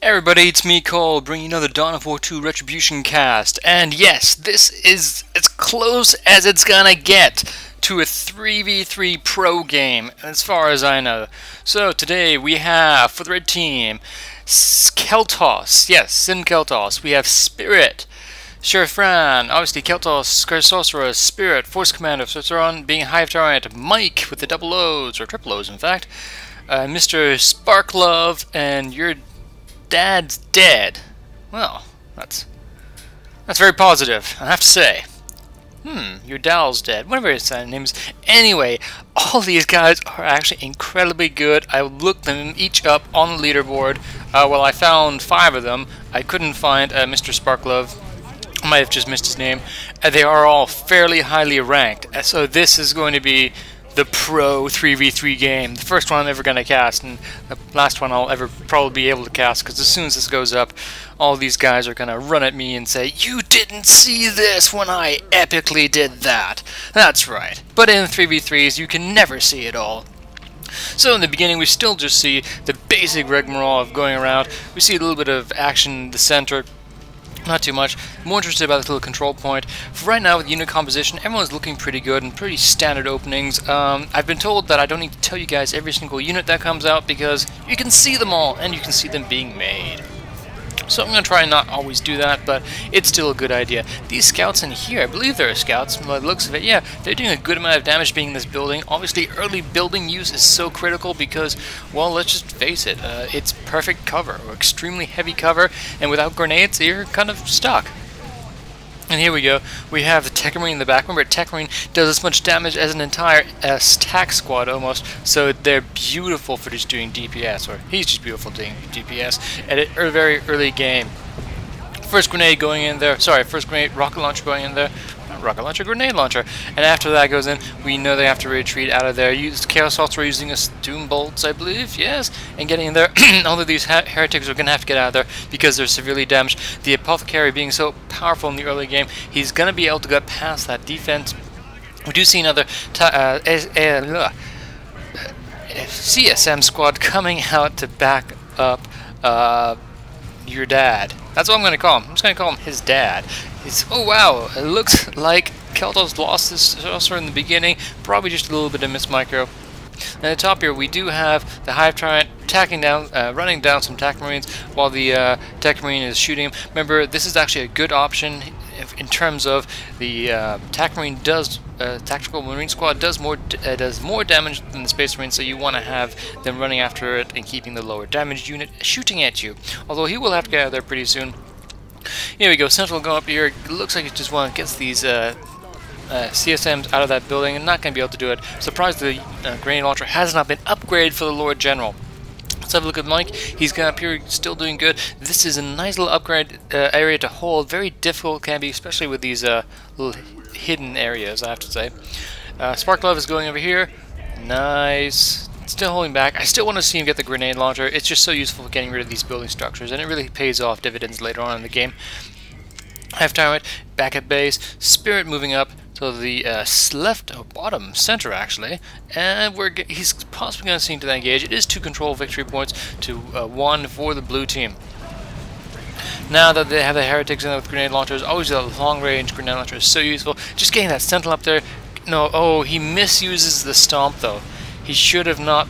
Everybody, it's me, Cole, bringing another Dawn of War 2 Retribution cast. And yes, this is as close as it's gonna get to a 3v3 pro game, as far as I know. So today we have, for the red team, Keltos. Yes, Sin Keltos. We have Spirit, Sheriff Fran, obviously Keltos, Sorceress, Spirit, Force Commander, Sorceron, being Hive Tyrant, Mike with the double O's, or triple O's in fact, Mr. Sparklove, and your dad's dead. Well, that's very positive, I have to say. Your Dal's dead. Whatever his name is. Anyway, all these guys are actually incredibly good. I looked them each up on the leaderboard. Well, I found 5 of them. I couldn't find Mr. Sparklove. I might have just missed his name. They are all fairly highly ranked. So this is going to be the pro 3v3 game. The first one I'm ever going to cast, and the last one I'll ever probably be able to cast, because as soon as this goes up, all these guys are going to run at me and say, "You didn't see this when I epically did that." That's right. But in 3v3s, you can never see it all. So in the beginning, we still just see the basic rigmarole of going around. We see a little bit of action in the center. Not too much. More interested about this little control point. For right now, with unit composition, everyone's looking pretty good and pretty standard openings. I've been told that I don't need to tell you guys every single unit that comes out because you can see them all and you can see them being made. So I'm going to try and not always do that, but it's still a good idea. These scouts in here, I believe they're scouts, by the looks of it, yeah, they're doing a good amount of damage being in this building. Obviously, early building use is so critical because, well, let's just face it, it's perfect cover, or extremely heavy cover, and without grenades, you're kind of stuck. And here we go. We have the Tech Marine in the back. Remember, Tech Marine does as much damage as an entire stack squad almost, so they're beautiful for just doing DPS, or he's just beautiful doing DPS at a very early game. First grenade going in there, first grenade, rocket launcher going in there, not rocket launcher, grenade launcher, and after that goes in, we know they have to retreat out of there. Use Chaos Ultra using a Doom Bolts, I believe, yes, and getting in there. All of these heretics are going to have to get out of there because they're severely damaged. The Apothecary being so powerful in the early game, he's going to be able to get past that defense. We do see another CSM squad coming out to back up your dad. That's what I'm going to call him. I'm just going to call him his dad. Oh wow, it looks like Keltos lost this sorcerer in the beginning. Probably just a little bit of miss micro. And at the top here, we do have the Hive Tyrant attacking down, running down some Tech Marines while the Tech Marine is shooting him. Remember, this is actually a good option in terms of the Tech Marine does. Tactical Marine Squad does more damage than the Space Marine, so you want to have them running after it and keeping the lower damage unit shooting at you. Although he will have to get out of there pretty soon. Here we go. Sentinel going up here. It looks like he just want to get these CSMs out of that building, and not going to be able to do it. Surprised the grenade launcher has not been upgraded for the Lord General. Let's have a look at Mike. He's going up here, still doing good. This is a nice little upgrade area to hold. Very difficult can be, especially with these little hidden areas, I have to say. Sparklove is going over here. Nice. Still holding back. I still want to see him get the grenade launcher. It's just so useful for getting rid of these building structures, and it really pays off dividends later on in the game. Hive Tyrant back at base. Spirit moving up to the bottom center actually, and he's possibly going to seem to engage. It is 2 control victory points to 1 for the blue team. Now that they have the heretics in there with grenade launchers, always a long-range grenade launcher is so useful. Just getting that sentinel up there. No, oh, he misuses the stomp though. He should have not.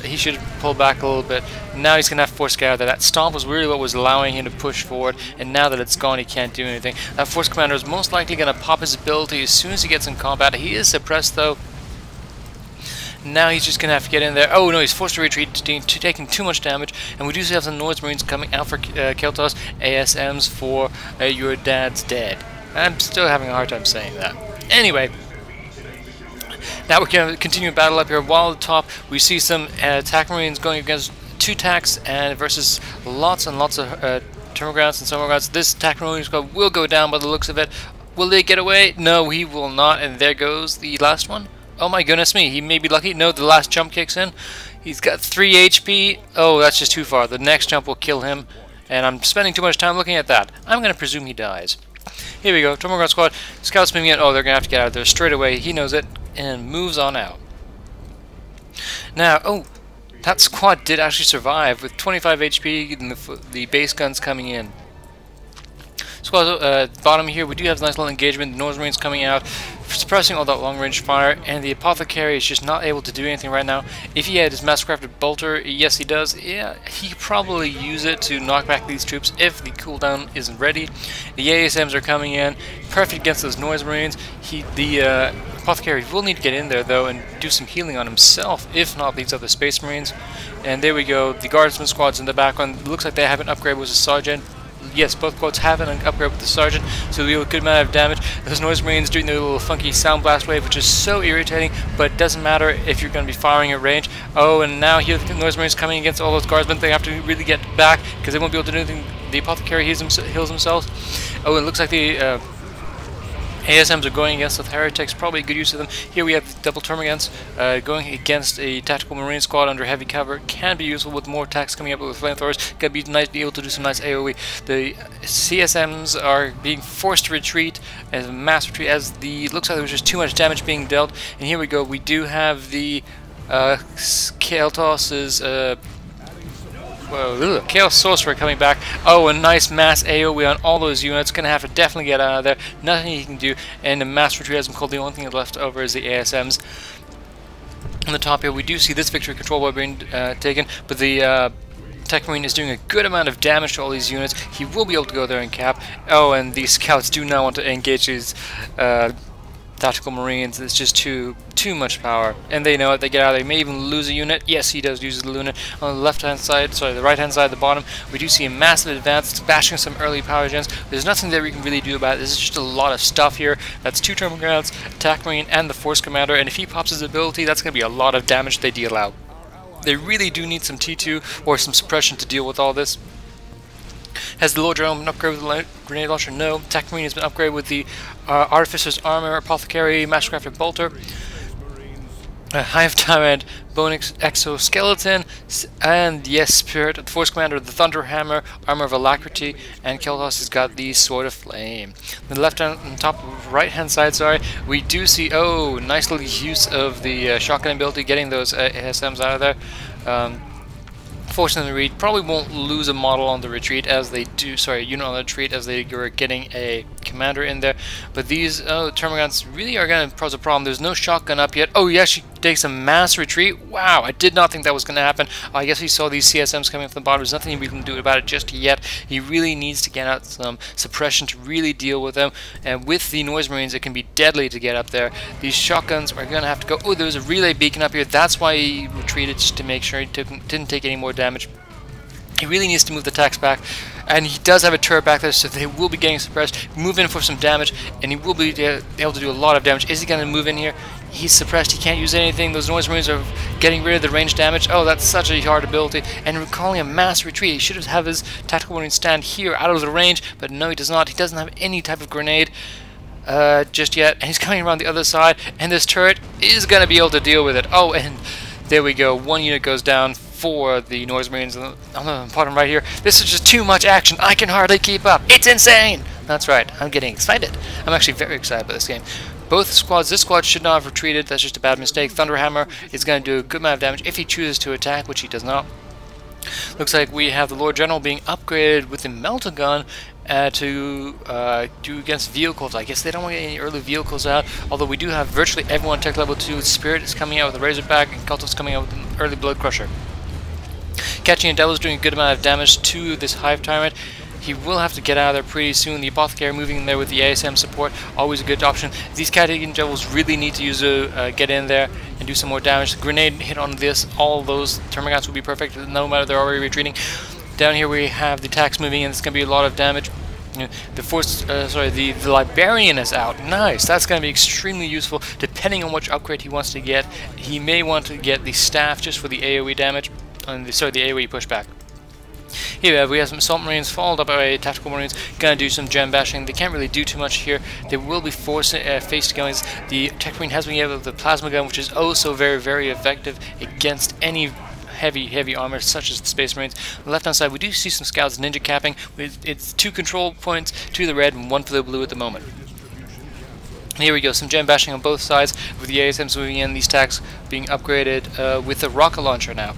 He should have pulled back a little bit. Now he's gonna have to force get out of there. That stomp was really what was allowing him to push forward, and now that it's gone, he can't do anything. That Force Commander is most likely gonna pop his ability as soon as he gets in combat. He is suppressed though. Now he's just gonna have to get in there. Oh no, he's forced to retreat, taking too much damage, and we do have some Noise Marines coming out for Keltos. ASMs for your dad's dead. I'm still having a hard time saying that. Anyway. Now we're going to continue battle up here. While at the top, we see some attack marines going against 2 attacks and versus lots and lots of Termogrants and Somogrants. This attack marine squad will go down by the looks of it. Will they get away? No, he will not. And there goes the last one. Oh my goodness me, he may be lucky. No, the last jump kicks in. He's got 3 HP. Oh, that's just too far. The next jump will kill him. And I'm spending too much time looking at that. I'm going to presume he dies. Here we go. Termogrant squad. Scouts moving in. Oh, they're going to have to get out of there straight away. He knows it. And moves on out. Now, oh, that squad did actually survive with 25 HP and the base guns coming in. So bottom here we do have a nice little engagement. The Noise Marines coming out, suppressing all that long range fire, and the Apothecary is just not able to do anything right now. If he had his Mastercrafted Bolter, yes he does, yeah, he could probably use it to knock back these troops if the cooldown isn't ready. The ASMs are coming in, perfect against those Noise Marines. The Apothecary will need to get in there though and do some healing on himself, if not these other Space Marines. And there we go, the Guardsman squad's in the background. Looks like they have an upgrade with a Sergeant. Yes, both quads have an upgrade with the Sergeant, so they'll do a good amount of damage. Those Noise Marines doing their little funky sound blast wave, which is so irritating, but it doesn't matter if you're going to be firing at range. Oh, and now here the Noise Marines coming against all those Guardsmen. They have to really get back, because they won't be able to do anything. The Apothecary heals themselves. Oh, and it looks like the ASMs are going against the Heretics, probably a good use of them. Here we have double Termagants going against a Tactical Marine squad under heavy cover. Can be useful with more attacks coming up with flamethrowers. Can be nice to be able to do some nice AoE. The CSMs are being forced to retreat as a mass retreat, as the looks like there was just too much damage being dealt. And here we go. We do have the Kael'thas's Chaos Sorcerer coming back. Oh, a nice mass AoE on all those units. Gonna have to definitely get out of there. Nothing he can do. And the mass retreat has been called. The only thing left over is the ASMs. On the top here, we do see this victory control by being taken, but the Tech Marine is doing a good amount of damage to all these units. He will be able to go there and cap. Oh, and these scouts do not want to engage these Tactical Marines. It's just too much power, and they know it. They get out of there. They may even lose a unit. Yes, he does use the unit. On the left hand side, sorry, the right hand side at the bottom, we do see a massive advance, bashing some early power gens. There's nothing that we can really do about it. This is just a lot of stuff here. That's 2 Termagants, Attack Marine, and the Force Commander, and if he pops his ability, that's going to be a lot of damage they deal out. They really do need some T2 or some suppression to deal with all this. Has the Lord General been upgraded with the Grenade Launcher? No. Attack Marine has been upgraded with the Artificer's Armor, Apothecary, Mastercrafted Bolter, Hive Tyrant, Bone Exoskeleton, and yes, Spirit, the Force Commander, the Thunder Hammer, Armor of Alacrity, and Kael'thas has got the Sword of Flame. On the left hand, on top, right hand side, sorry, we do see, oh, nice little use of the shotgun ability, getting those ASMs out of there. Fortunately, we probably won't lose a model on the retreat as they do, sorry, unit on the retreat as they are getting a commander in there. But these Termagants really are going to pose a problem. There's no shotgun up yet. Oh, he actually takes a mass retreat. Wow, I did not think that was going to happen. I guess we saw these CSMs coming from the bottom. There's nothing we can do about it just yet. He really needs to get out some suppression to really deal with them. And with the Noise Marines, it can be deadly to get up there. These shotguns are going to have to go. Oh, there's a relay beacon up here. That's why he retreated, just to make sure he didn't take any more damage. He really needs to move the attacks back, and he does have a turret back there, so they will be getting suppressed. Move in for some damage, and he will be able to do a lot of damage. Is he going to move in here? He's suppressed. He can't use anything. Those Noise Marines are getting rid of the range damage. Oh, that's such a hard ability. And we're calling a mass retreat. He should have his Tactical Marine stand here, out of the range, but no, he does not. He doesn't have any type of grenade just yet, and he's coming around the other side, and this turret is going to be able to deal with it. Oh, and there we go. One unit goes down for the Noise Marines on the bottom right here. This is just too much action. I can hardly keep up. It's insane! That's right. I'm getting excited. I'm actually very excited about this game. Both squads. This squad should not have retreated. That's just a bad mistake. Thunderhammer is going to do a good amount of damage if he chooses to attack, which he does not. Looks like we have the Lord General being upgraded with the Melta Gun to do against vehicles. I guess they don't want to get any early vehicles out, although we do have virtually everyone tech level 2. Spirit is coming out with a Razorback, and Kael'thas coming out with an early Blood Crusher. Catching a Devil is doing a good amount of damage to this Hive Tyrant. He will have to get out of there pretty soon. The Apothecary moving in there with the ASM support, always a good option. These Cardigan Devils really need to use get in there and do some more damage. The grenade hit on this, all those Termagants will be perfect, no matter they're already retreating. Down here we have the attacks moving in. It's going to be a lot of damage. The force, the Librarian is out. Nice. That's going to be extremely useful, depending on which upgrade he wants to get. He may want to get the staff just for the AOE damage, and the AOE pushback. Here we have some Assault Marines followed up by Tactical Marines, gonna do some gem bashing. They can't really do too much here. They will be faced against the Tech Marine has been able with the Plasma Gun, which is oh so very effective against any heavy armor such as the Space Marines. On the left hand side we do see some scouts ninja capping. It's 2 control points, 2 to the red and 1 for the blue at the moment. Here we go, some gem bashing on both sides with the ASMs moving in, these attacks being upgraded with the rocket launcher now.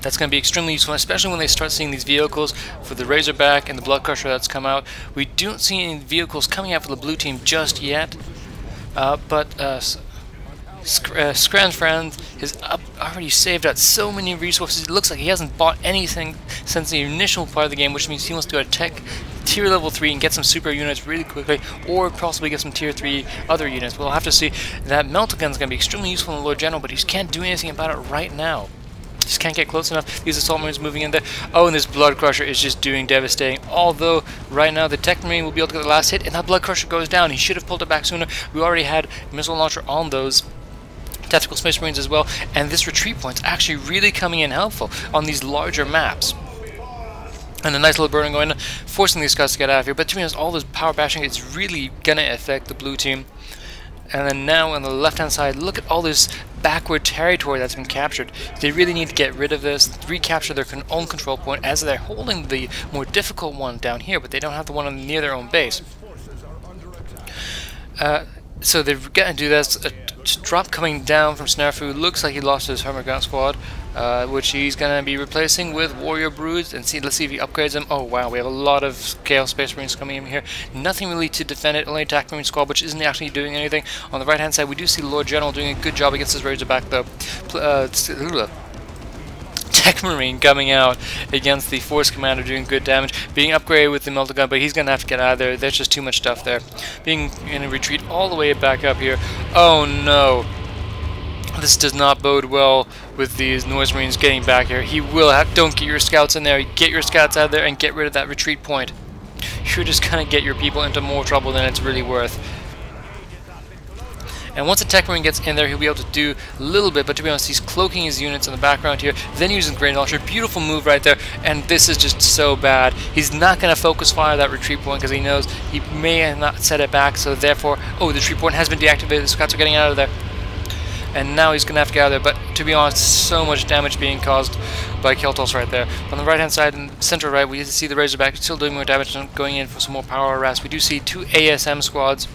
That's going to be extremely useful, especially when they start seeing these vehicles for the Razorback and the Blood Crusher that's come out. We don't see any vehicles coming out for the blue team just yet, but Scran's friend has already saved out so many resources. It looks like he hasn't bought anything since the initial part of the game, which means he wants to go to tech tier level 3 and get some super units really quickly, or possibly get some tier 3 other units. We'll have to see. That Melta Gun is going to be extremely useful in the Lord General, but he just can't do anything about it right now. Just can't get close enough. These Assault Marines moving in there. Oh, and this Blood Crusher is just doing devastating. Although, right now, the Tech Marine will be able to get the last hit, and that Blood Crusher goes down. He should have pulled it back sooner. We already had Missile Launcher on those Tactical Space Marines as well, and this retreat point's actually really coming in helpful on these larger maps. And a nice little burning going in, forcing these guys to get out of here. But to be honest, all this power bashing is really going to affect the blue team. And then now on the left-hand side, look at all this backward territory that's been captured. They really need to get rid of this, recapture their own control point, as they're holding the more difficult one down here, but they don't have the one near their own base. So they're going to do this. A drop coming down from Snarefu. Looks like he lost his Hermit Gun squad, which he's going to be replacing with Warrior Broods. And let's see if he upgrades them. Oh wow, we have a lot of Chaos Space Marines coming in here. Nothing really to defend it. Only Attack Marine squad, which isn't actually doing anything. On the right hand side, we do see Lord General doing a good job against his Razorback, though. Tech Marine coming out against the Force Commander, doing good damage, being upgraded with the Melta Gun, but he's going to have to get out of there. There's just too much stuff there. Being in a retreat all the way back up here. Oh no! This does not bode well with these Noise Marines getting back here. He will have... Don't get your scouts in there. Get your scouts out of there and get rid of that retreat point. You're just going to get your people into more trouble than it's really worth. And once a Tech Marine gets in there, he'll be able to do a little bit, but to be honest, he's cloaking his units in the background here, then using Grain Launcher. Beautiful move right there, and this is just so bad. He's not going to focus fire that retreat point because he knows he may not set it back, so therefore... Oh, the retreat point has been deactivated. The scouts are getting out of there. And now he's going to have to get out of there, but to be honest, so much damage being caused by Keltos right there. On the right-hand side and center right, we see the Razorback still doing more damage and going in for some more power harass. We do see 2 ASM squads.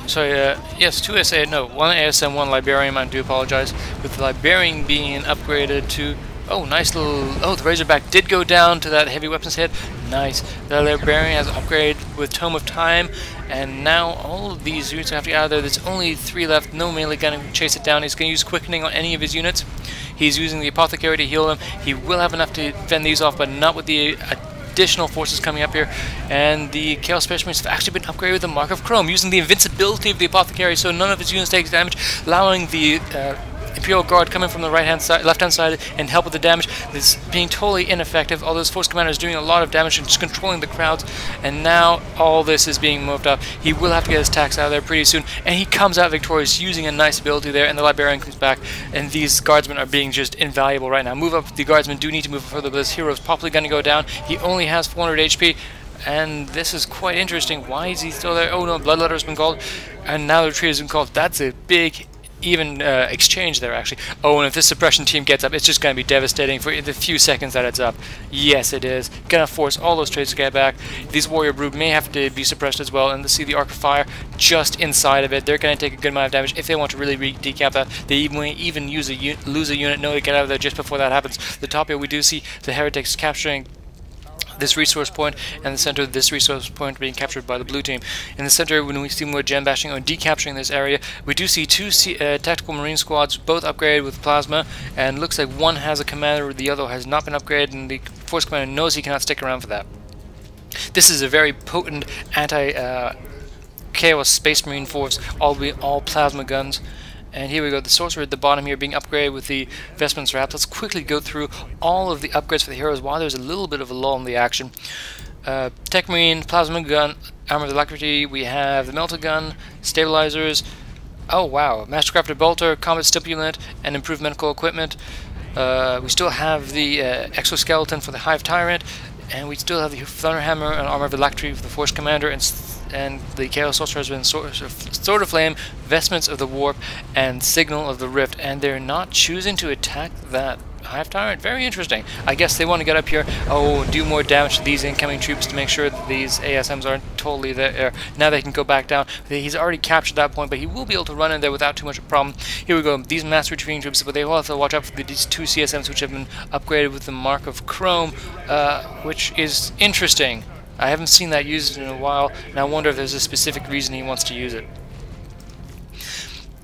Sorry, yes, 2 SA, no, 1 ASM, 1 Liberium, I do apologize, with the Liberium being upgraded to, oh, nice little, oh, the Razorback did go down to that heavy weapons hit, nice, the Liberium has upgraded with Tome of Time, and now all of these units have to get out of there. There's only 3 left, no melee gun to chase it down. He's going to use Quickening on any of his units. He's using the Apothecary to heal them. He will have enough to fend these off, but not with the additional forces coming up here. And the Chaos Space Marines have actually been upgraded with the Mark of Chrome, using the invincibility of the Apothecary, so none of his units take damage, allowing the Imperial Guard coming from the right-hand side, left-hand side, and help with the damage. This being totally ineffective. All those Force Commanders doing a lot of damage and just controlling the crowds. And now all this is being moved up. He will have to get his attacks out of there pretty soon, and he comes out victorious using a nice ability there. And the Liberian comes back, and these Guardsmen are being just invaluable right now. Move up. The Guardsmen do need to move further, but this hero is probably going to go down. He only has 400 HP. And this is quite interesting. Why is he still there? Oh no, Bloodletter has been called, and now the retreat has been called. That's a big exchange there, actually. Oh, and if this suppression team gets up, it's just going to be devastating for the few seconds that it's up. Yes, it is. Gonna force all those trades to get back. These Warrior Brood may have to be suppressed as well, and to see the Arc of Fire just inside of it, they're going to take a good amount of damage if they want to really decap that. They may even lose a unit, no, to get out of there just before that happens. The top here, we do see the Heretics capturing this resource point, and the center, this resource point being captured by the blue team. In the center, when we see more gem bashing or decapturing this area, we do see 2 tactical marine squads, both upgraded with plasma, and looks like one has a commander, the other has not been upgraded, and the force commander knows he cannot stick around for that. This is a very potent anti-chaos space marine force, all plasma guns. And here we go, the Sorcerer at the bottom here being upgraded with the Vestments Wrapped. Let's quickly go through all of the upgrades for the heroes while there's a little bit of a lull in the action. Tech Marine, Plasma Gun, Armor of Alacrity, we have the Melta Gun, Stabilizers, oh wow, Mastercrafted Bolter, Combat Stimulant, and Improved Medical Equipment. We still have the Exoskeleton for the Hive Tyrant, and we still have the Thunderhammer and Armor of Alacrity for the Force Commander, and the Chaos Sorcerer has been Sword of Flame, Vestments of the Warp, and Signal of the Rift, and they're not choosing to attack that Hive Tyrant. Very interesting. I guess they want to get up here, do more damage to these incoming troops to make sure that these ASMs aren't totally there. Now they can go back down. He's already captured that point, but he will be able to run in there without too much of a problem. Here we go. These mass retreating troops, but they will have to watch out for these 2 CSMs which have been upgraded with the Mark of Chrome, which is interesting. I haven't seen that used in a while, and I wonder if there's a specific reason he wants to use it.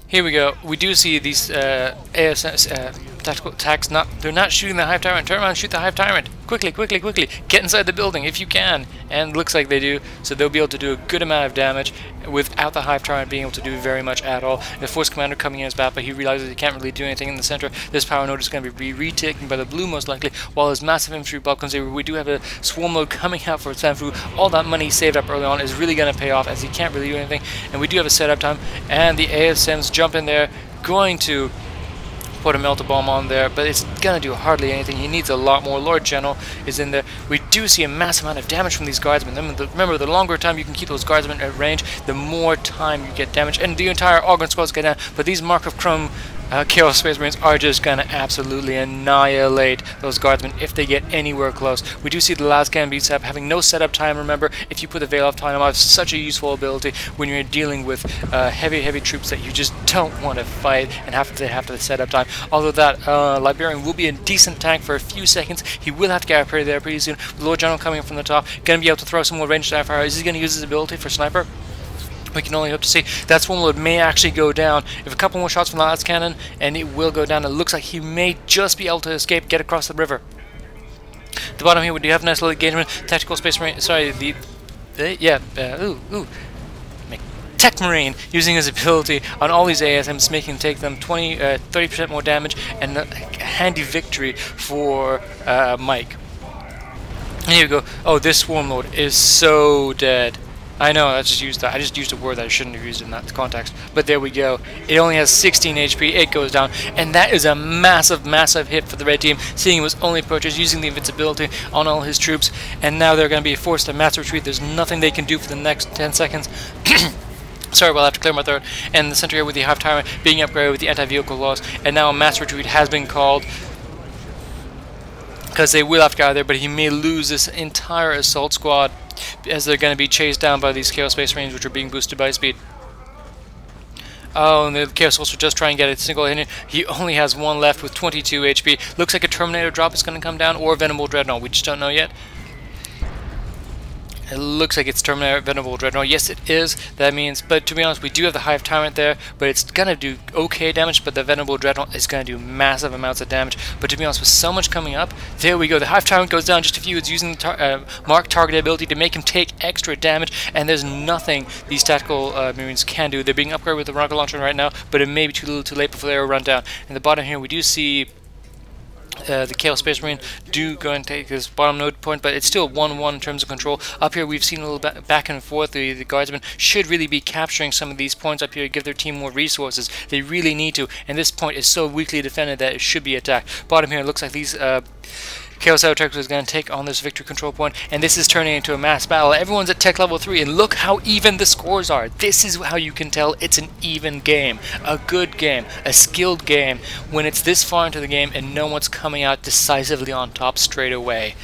Here we go. We do see these ASMs, tactical attacks. They're not shooting the Hive Tyrant. Turn around and shoot the Hive Tyrant. Quickly, quickly, quickly. Get inside the building if you can. And it looks like they do. So they'll be able to do a good amount of damage without the Hive Tyrant being able to do very much at all. The Force Commander coming in his bat, but he realizes he can't really do anything in the center. This power node is going to be retaken by the blue most likely, while his massive infantry bulk comes in. We do have a swarm load coming out for Sanfu. All that money he saved up early on is really going to pay off, as he can't really do anything. And we do have a setup time, and the ASMs jump in there, going to put a melta bomb on there, but it's gonna do hardly anything. He needs a lot more. Lord General is in there. We do see a massive amount of damage from these guardsmen. Remember, the longer time you can keep those guardsmen at range, the more time you get damage, and the entire Ogryn squads get down. But these Mark of Chrome Chaos Space Marines are just gonna absolutely annihilate those guardsmen if they get anywhere close. We do see the last Gambit setup having no setup time. Remember, if you put the Veil of Time on, it's such a useful ability when you're dealing with heavy troops that you just don't want to fight and have to set up time. Although that Liberian will be a decent tank for a few seconds, he will have to get up there pretty soon. The Lord General coming from the top, gonna be able to throw some more ranged fire. Is he gonna use his ability for sniper? We can only hope to see. That swarm load may actually go down. If a couple more shots from the last cannon, and it will go down. It looks like he may just be able to escape, get across the river. At the bottom here, we do have a nice little engagement. Tactical Space Marine. Sorry, Tech Marine using his ability on all these ASMs, making take them 30% more damage, and a handy victory for Mike. And here we go. Oh, this swarm load is so dead. I know, I just used a word that I shouldn't have used in that context. But there we go. It only has 16 HP, it goes down, and that is a massive hit for the red team, seeing it was only purchased using the invincibility on all his troops, and now they're going to be forced to mass retreat. There's nothing they can do for the next 10 seconds. Sorry, we'll have to clear my throat. And the center here with the Hive Tyrant being upgraded with the anti-vehicle laws, and now a mass retreat has been called, because they will have to get out of there, but he may lose this entire assault squad as they're going to be chased down by these Chaos Space Marines, which are being boosted by speed. Oh, and the Chaos Soldier just trying to get a single hit. He only has one left with 22 HP. Looks like a Terminator drop is going to come down, or Venerable Dreadnought. We just don't know yet. It looks like it's Terminator Venerable Dreadnought. Yes, it is. That means, but to be honest, we do have the Hive Tyrant there, but it's gonna do okay damage, but the Venerable Dreadnought is gonna do massive amounts of damage. But to be honest, with so much coming up, there we go. The Hive Tyrant goes down just a few. It's using the Mark target ability to make him take extra damage, and there's nothing these tactical Marines can do. They're being upgraded with the rocket launcher right now, but it may be too little too late before they are run down. In the bottom here, we do see the Chaos Space Marine do go and take this bottom node point, but it's still 1-1 in terms of control. Up here we've seen a little back and forth. The guardsmen should really be capturing some of these points up here to give their team more resources. They really need to, and this point is so weakly defended that it should be attacked. Bottom here, it looks like these Chaos Attackers is going to take on this victory control point, and this is turning into a mass battle. Everyone's at tech level 3, and look how even the scores are. This is how you can tell it's an even game, a good game, a skilled game, when it's this far into the game and no one's coming out decisively on top straight away.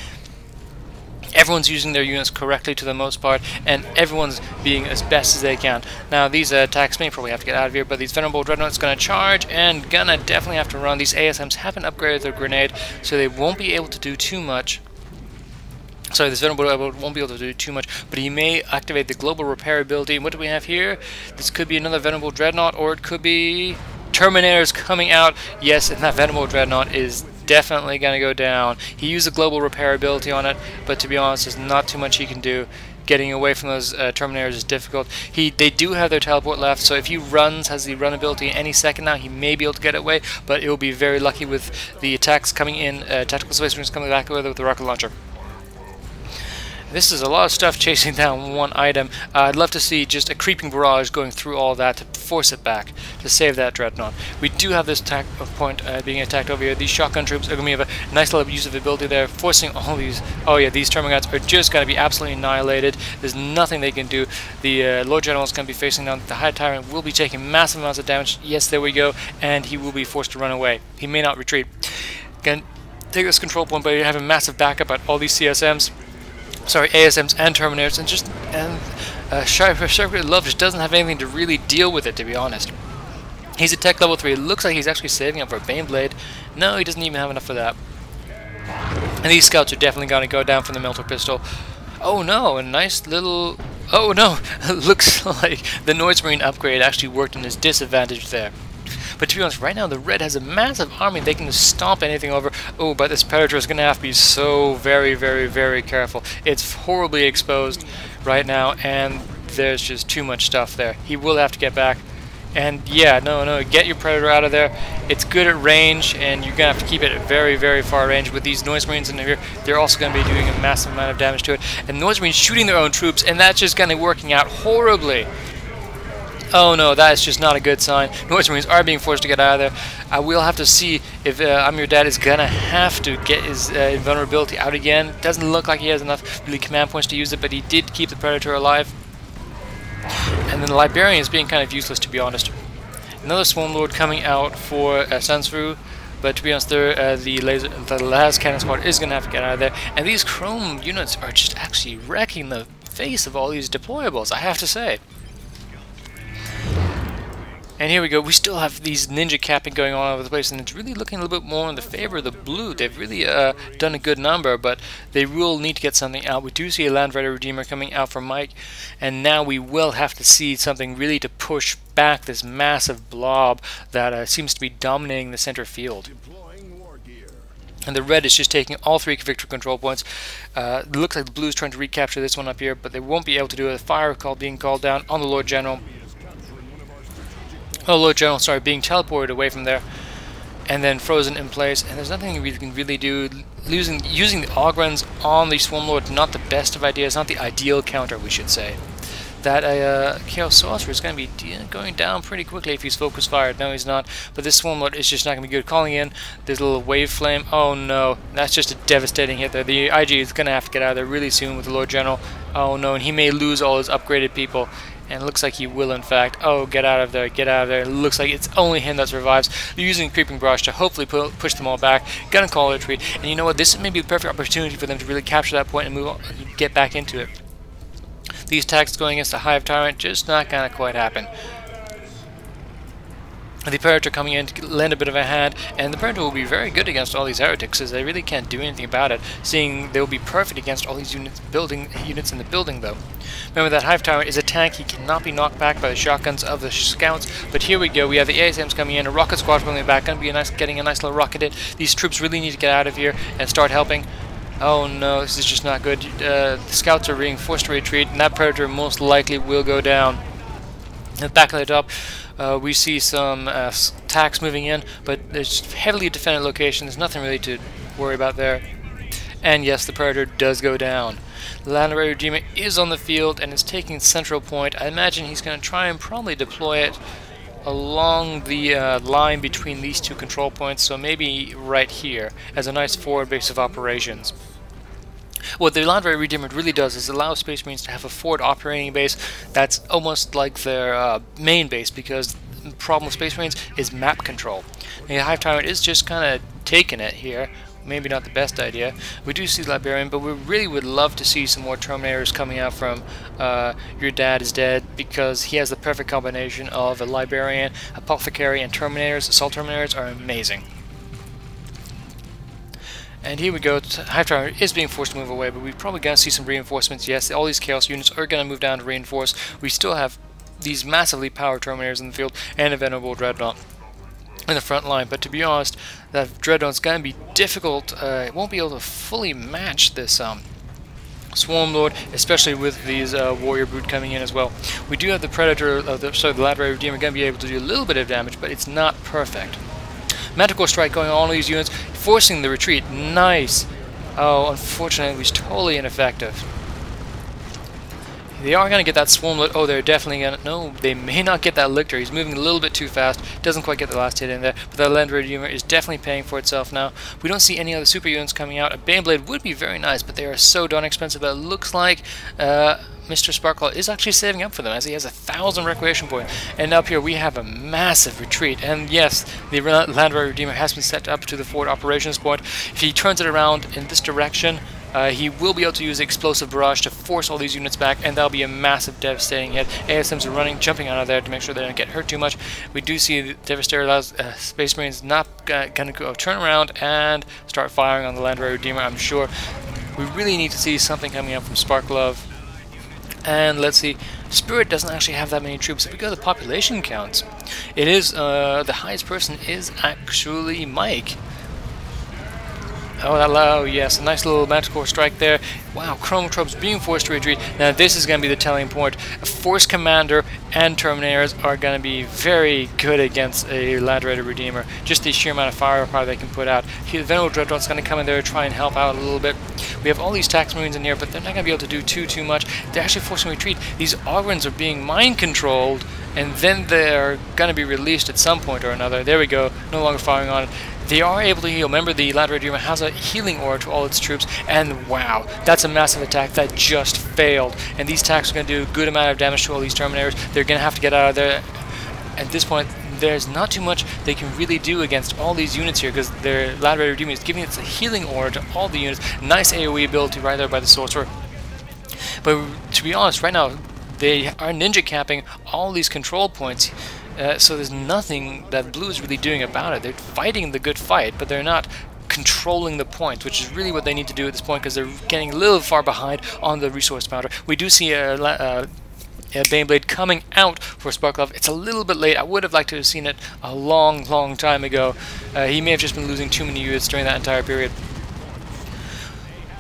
Everyone's using their units correctly to the most part, and everyone's being as best as they can. Now, these attacks may probably have to get out of here, but these Venerable Dreadnoughts going to charge and gonna definitely have to run. These ASMs haven't upgraded their grenade, so they won't be able to do too much. Sorry, this Venerable Dreadnought won't be able to do too much, but he may activate the global repair ability. And what do we have here? This could be another Venerable Dreadnought, or it could be Terminators coming out. Yes, and that Venerable Dreadnought is definitely going to go down. He used the global repair ability on it, but to be honest, there's not too much he can do. Getting away from those Terminators is difficult. They do have their teleport left, so if he has the run ability any second now, he may be able to get away, but it will be very lucky with the attacks coming in, Tactical Space Marines coming back with the rocket launcher. This is a lot of stuff chasing down one item. I'd love to see just a creeping barrage going through all that to force it back, to save that Dreadnought. We do have this attack point being attacked over here. These shotgun troops are going to have a nice little use of ability there, forcing all these... Oh yeah, these Termagants are just going to be absolutely annihilated. There's nothing they can do. The Lord General is going to be facing down. The Hive Tyrant will be taking massive amounts of damage. Yes, there we go. And he will be forced to run away. He may not retreat. Again, take this control point, but you have a massive backup at all these CSMs. Sorry, ASMs and Terminators, and Shark Love just doesn't have anything to really deal with it, to be honest. He's at tech level 3. It looks like he's actually saving up for a Baneblade. No, he doesn't even have enough for that. And these scouts are definitely going to go down from the Melter Pistol. Oh no, a nice little... Oh no, looks like the Noise Marine upgrade actually worked in his disadvantage there. But to be honest, right now the Red has a massive army. They can just stomp anything over. Oh, but this Predator is going to have to be so very, very, very careful. It's horribly exposed right now, and there's just too much stuff there. He will have to get back. And yeah, no, get your Predator out of there. It's good at range, and you're going to have to keep it at very, very far range. With these Noise Marines in here, they're also going to be doing a massive amount of damage to it. And Noise Marines shooting their own troops, and that's just going to be working out horribly. Oh no, that is just not a good sign. Noise Marines are being forced to get out of there. I will have to see if I'm Your Dad is going to have to get his invulnerability out again. Doesn't look like he has enough really command points to use it, but he did keep the Predator alive. And then the Librarian is being kind of useless, to be honest. Another Swarm Lord coming out for Sansru, but to be honest, the last cannon squad is going to have to get out of there. And these Chrome units are just actually wrecking the face of all these deployables, I have to say. And here we go, we still have these ninja capping going on all over the place, and it's really looking a little bit more in the favor of the blue. They've really done a good number, but they will need to get something out. We do see a Land Rider Redeemer coming out from Mike, and now we will have to see something really to push back this massive blob that seems to be dominating the center field. And the Red is just taking all 3 victory control points. It looks like the blue is trying to recapture this one up here, but they won't be able to do it. A fire call being called down on the Lord General. Oh, Lord General, sorry, being teleported away from there, and then frozen in place, and there's nothing we can really do. Using the Ogrons on the Swarm Lord, not the best of ideas, not the ideal counter, we should say. That Chaos Sorcerer is going to be going down pretty quickly if he's focus fired. No, he's not, but this Swarm Lord is just not going to be good. Calling in this little Wave Flame, oh no, that's just a devastating hit there. The IG is going to have to get out of there really soon with the Lord General. Oh no, and he may lose all his upgraded people. And it looks like he will, in fact. Oh, get out of there, get out of there. It looks like it's only him that survives. They're using Creeping Barrage to hopefully push them all back. Gonna call it a retreat. And you know what? This may be the perfect opportunity for them to really capture that point and move on, get back into it. These attacks going against the Hive Tyrant, just not gonna quite happen. The Predator coming in to lend a bit of a hand, and the Predator will be very good against all these heretics, as they really can't do anything about it, seeing they will be perfect against all these units in the building, though. Remember that Hive Tyrant is a tank. He cannot be knocked back by the shotguns of the scouts, but here we go. We have the ASMs coming in, a rocket squad coming back, going to be getting a nice little rocket hit. These troops really need to get out of here and start helping. Oh no, this is just not good. The scouts are being forced to retreat, and that Predator most likely will go down. At the back of the top, we see some attacks moving in, but it's heavily defended location. There's nothing really to worry about there. And yes, the Predator does go down. The Land Rider Redeemer is on the field and is taking central point. I imagine he's going to try and probably deploy it along the line between these 2 control points, so maybe right here as a nice forward base of operations. What the Land Rider Redeemer really does is allow Space Marines to have a forward operating base that's almost like their main base, because the problem with Space Marines is map control. The Hive Tyrant is just kind of taking it here. Maybe not the best idea. We do see Librarian, but we really would love to see some more Terminators coming out from Your Dad is Dead, because he has the perfect combination of a Librarian, Apothecary, and Terminators. Assault Terminators are amazing. And here we go. Hive Tyrant is being forced to move away, but we're probably going to see some reinforcements. Yes, all these Chaos units are going to move down to reinforce. We still have these massively powered Terminators in the field and a Venerable Dreadnought in the front line, but to be honest, that Dreadnought's going to be difficult. It won't be able to fully match this Swarm Lord, especially with these Warrior Brute coming in as well. We do have the Predator, the Land Rider Redeemer, going to be able to do a little bit of damage, but it's not perfect. Manticore Strike going on all these units, forcing the retreat. Nice. Oh, unfortunately, it was totally ineffective. They are going to get that Swarm Lord. Oh, they're definitely going to... No, they may not get that Lictor. He's moving a little bit too fast. Doesn't quite get the last hit in there. But that Land Redeemer is definitely paying for itself now. We don't see any other super units coming out. A Baneblade would be very nice, but they are so darn expensive that it looks like Mr. Sparkle is actually saving up for them, as he has 1,000 recreation points. And up here we have a massive retreat. And yes, the Land Rider Redeemer has been set up to the forward operations point. If he turns it around in this direction, he will be able to use Explosive Barrage to force all these units back, and that'll be a massive, devastating hit. ASMs are running, jumping out of there to make sure they don't get hurt too much. We do see the Devastator allows Space Marines not going to go turn around and start firing on the Land Rider Redeemer, I'm sure. We really need to see something coming up from Sparklove. And let's see, Spirit doesn't actually have that many troops. If we go to the population counts, it is, the highest person is actually Mike. Oh, yes, a nice little Manticore strike there. Wow, Chrome Troops being forced to retreat. Now this is going to be the telling point. A Force Commander and Terminators are going to be very good against a Land Rider Redeemer. Just the sheer amount of firepower they can put out. The Venerable Dreadnought's going to come in there and try and help out a little bit. We have all these Tax Marines in here, but they're not going to be able to do too much. They're actually forcing retreat. These Ogrins are being mind-controlled, and then they're going to be released at some point or another. There we go, no longer firing on it. They are able to heal. Remember, the Land Rider Redeemer has a healing aura to all its troops, and wow, that's a massive attack that just failed. And these attacks are going to do a good amount of damage to all these Terminators. They're going to have to get out of there. At this point, there's not too much they can really do against all these units here, because their Land Rider Redeemer is giving its healing aura to all the units. Nice AoE ability right there by the Sorcerer. But to be honest, right now, they are ninja capping all these control points. So there's nothing that Blue is really doing about it. They're fighting the good fight, but they're not controlling the points, which is really what they need to do at this point, because they're getting a little far behind on the resource powder. We do see a Baneblade coming out for Sparklove. It's a little bit late. I would have liked to have seen it a long time ago. He may have just been losing too many units during that entire period.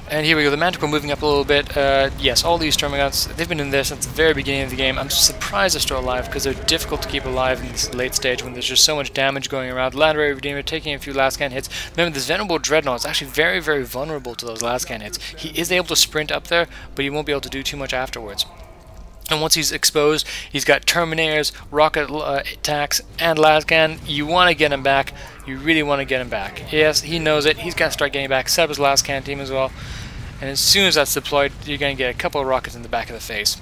And here we go, the Manticore moving up a little bit. Yes, all these Termagants, they've been in there since the very beginning of the game. I'm surprised they're still alive, because they're difficult to keep alive in this late stage when there's just so much damage going around. Land Rider Redeemer taking a few last can hits. Remember, this Venerable Dreadnought is actually very vulnerable to those last can hits. He is able to sprint up there, but he won't be able to do too much afterwards. And once he's exposed, he's got Terminators, rocket attacks, and lascan. You want to get him back. You really want to get him back. Yes, he knows it. He's got to start getting back. Set up his lascan team as well. And as soon as that's deployed, you're going to get a couple of rockets in the back of the face.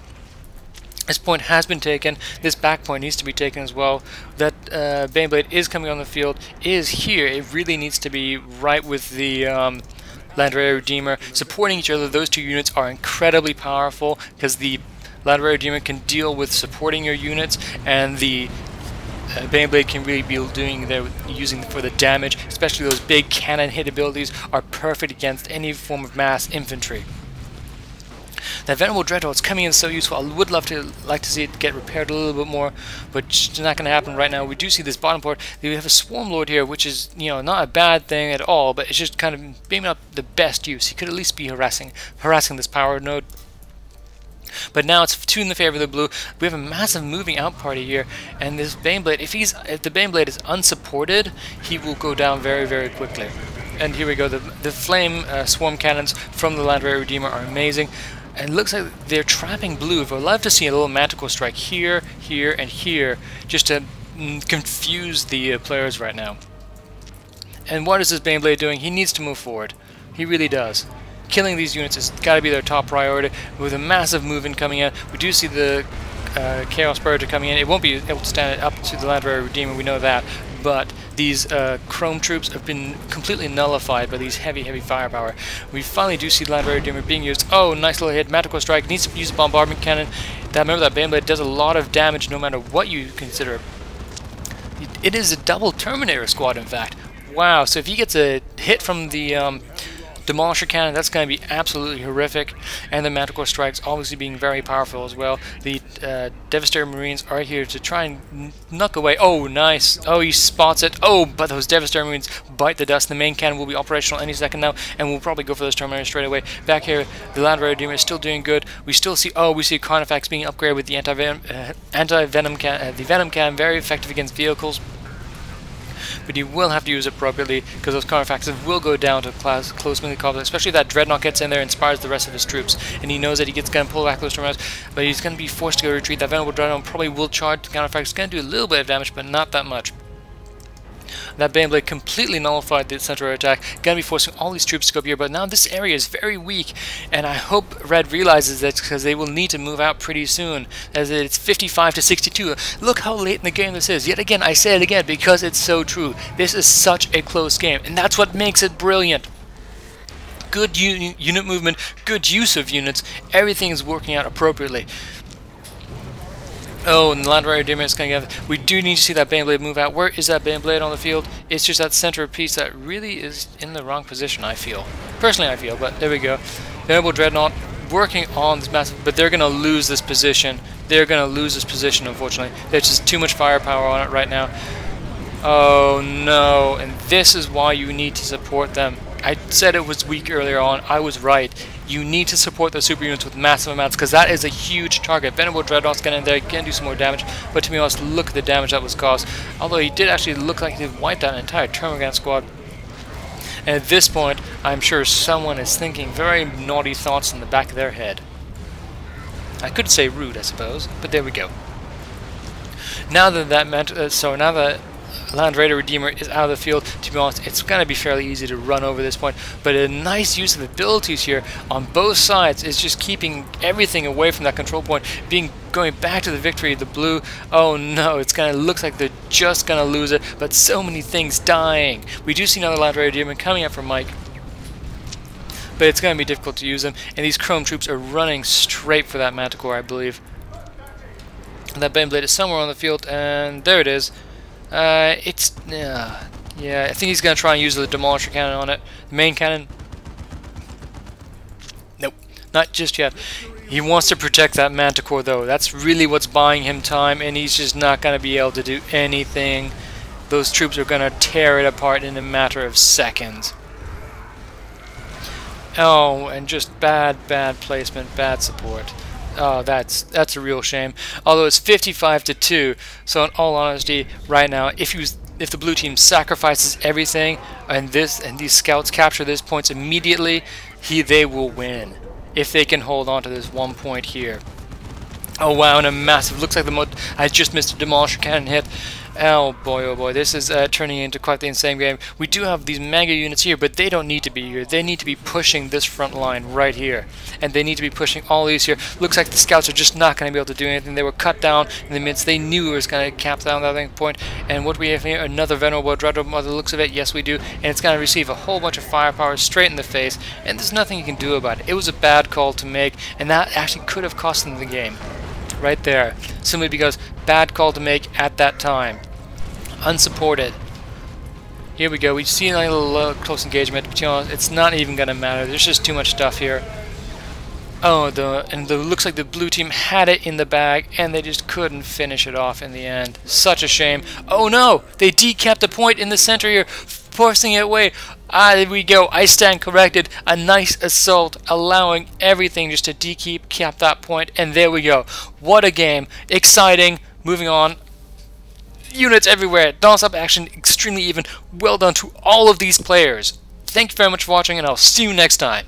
This point has been taken. This back point needs to be taken as well. That Baneblade is coming on the field, is here. It really needs to be right with the Land Rider Redeemer. Supporting each other, those two units are incredibly powerful, because the Land Rider Redeemer can deal with supporting your units, and the Baneblade can really be doing their using for the damage. Especially those big cannon hit abilities are perfect against any form of mass infantry. That Venerable Dreadnought's coming in so useful. I would like to see it get repaired a little bit more, but it's not going to happen right now. We do see this bottom port. We have a Swarm Lord here, which is, you know, not a bad thing at all, but it's just kind of beaming up the best use. He could at least be harassing this power node. But now it's 2 in the favor of the blue. We have a massive moving out party here, and this Baneblade, if the Baneblade is unsupported, he will go down very quickly. And here we go. The flame swarm cannons from the Land Rider Redeemer are amazing. And it looks like they're trapping blue. I'd love to see a little Manticore strike here, and here, just to confuse the players right now. And what is this Baneblade doing? He needs to move forward. He really does. Killing these units has got to be their top priority. With a massive movement coming in, we do see the Chaos Predator coming in. It won't be able to stand up to the Land Rider Redeemer, we know that. But these Chrome troops have been completely nullified by these heavy firepower. We finally do see the Land Rider Redeemer being used. Oh, nice little hit. Manticore Strike needs to use a bombardment cannon. Remember that Baneblade does a lot of damage no matter what you consider. It is a double Terminator squad, in fact. Wow, so if he gets a hit from the Demolisher Cannon, that's going to be absolutely horrific. And the Manticore Strikes obviously being very powerful as well. The Devastator Marines are here to try and knock away. Oh, nice. Oh, he spots it. Oh, but those Devastator Marines bite the dust. The main cannon will be operational any second now, and we'll probably go for those Terminators straight away. Back here, the Land Rider Redeemer is still doing good. We still see, we see Carnifex being upgraded with the anti-venom cannon, the Venom Cannon, very effective against vehicles. But you will have to use it appropriately, because those Carnifexes will go down to close melee combat, especially if that Dreadnought gets in there and inspires the rest of his troops, and he knows that he gets going to pull back those Terminators, but he's going to be forced to go retreat. That Venerable Dreadnought probably will charge the Carnifex. It's going to do a little bit of damage, but not that much. That Baneblade completely nullified the center attack. Gonna be forcing all these troops to go up here, but now this area is very weak, and I hope Red realizes that, because they will need to move out pretty soon, as it's 55 to 62. Look how late in the game this is. Yet again, I say it again because it's so true. This is such a close game, and that's what makes it brilliant. Good unit movement, good use of units, everything is working out appropriately. Oh, and the Land Rider Demon is going to get... We do need to see that Baneblade move out. Where is that Baneblade on the field? It's just that center piece that really is in the wrong position, I feel. Personally, I feel, but there we go. Venerable Dreadnought working on this massive... But they're going to lose this position. They're going to lose this position, unfortunately. There's just too much firepower on it right now. Oh, no. And this is why you need to support them. I said it was weak earlier on. I was right. You need to support the super units with massive amounts, because that is a huge target. Venerable Dreadnought's getting in there, can do some more damage, but to be honest, look at the damage that was caused. Although he did actually look like he wiped out an entire Termagant squad. And at this point, I'm sure someone is thinking very naughty thoughts in the back of their head. I could say rude, I suppose, but there we go. Now that now that Land Raider Redeemer is out of the field, to be honest, it's going to be fairly easy to run over this point, but a nice use of abilities here on both sides is just keeping everything away from that control point, going back to the victory. The blue, oh no, it's going to look like they're just going to lose it, but so many things dying. We do see another Land Raider Demon coming up from Mike, but it's going to be difficult to use them, and these Chrome troops are running straight for that Manticore, I believe. And that Baneblade is somewhere on the field, and there it is. Yeah, I think he's going to try and use the Demolisher Cannon on it. The main cannon. Nope, not just yet. He wants to protect that Manticore, though. That's really what's buying him time, and he's just not going to be able to do anything. Those troops are going to tear it apart in a matter of seconds. Oh, and just bad placement, bad support. Oh, that's a real shame. Although it's 55 to 2, so in all honesty, right now, if the blue team sacrifices everything and these scouts capture these points immediately, they will win if they can hold on to this 1 point here. Oh wow, and a massive, looks like I just missed a Demolisher Cannon hit. Oh boy, this is turning into quite the insane game. We do have these mega units here, but they don't need to be here. They need to be pushing this front line right here. And they need to be pushing all these here. Looks like the scouts are just not going to be able to do anything. They were cut down in the midst. They knew it was going to cap down that point. And what we have here, another Venerable Dreadnought by the looks of it. Yes, we do. And it's going to receive a whole bunch of firepower straight in the face. And there's nothing you can do about it. It was a bad call to make, and that actually could have cost them the game. Right there. Simply because bad call to make at that time. Unsupported. Here we go. We see a little close engagement, but you know, it's not even going to matter. There's just too much stuff here. Oh, looks like the blue team had it in the bag, and they just couldn't finish it off in the end. Such a shame. Oh no! They decapped a point in the center here, forcing it away. There we go. I stand corrected. A nice assault, allowing everything just to decap that point, and there we go. What a game. Exciting. Moving on. Units everywhere. Non-stop action, extremely even. Well done to all of these players. Thank you very much for watching, and I'll see you next time.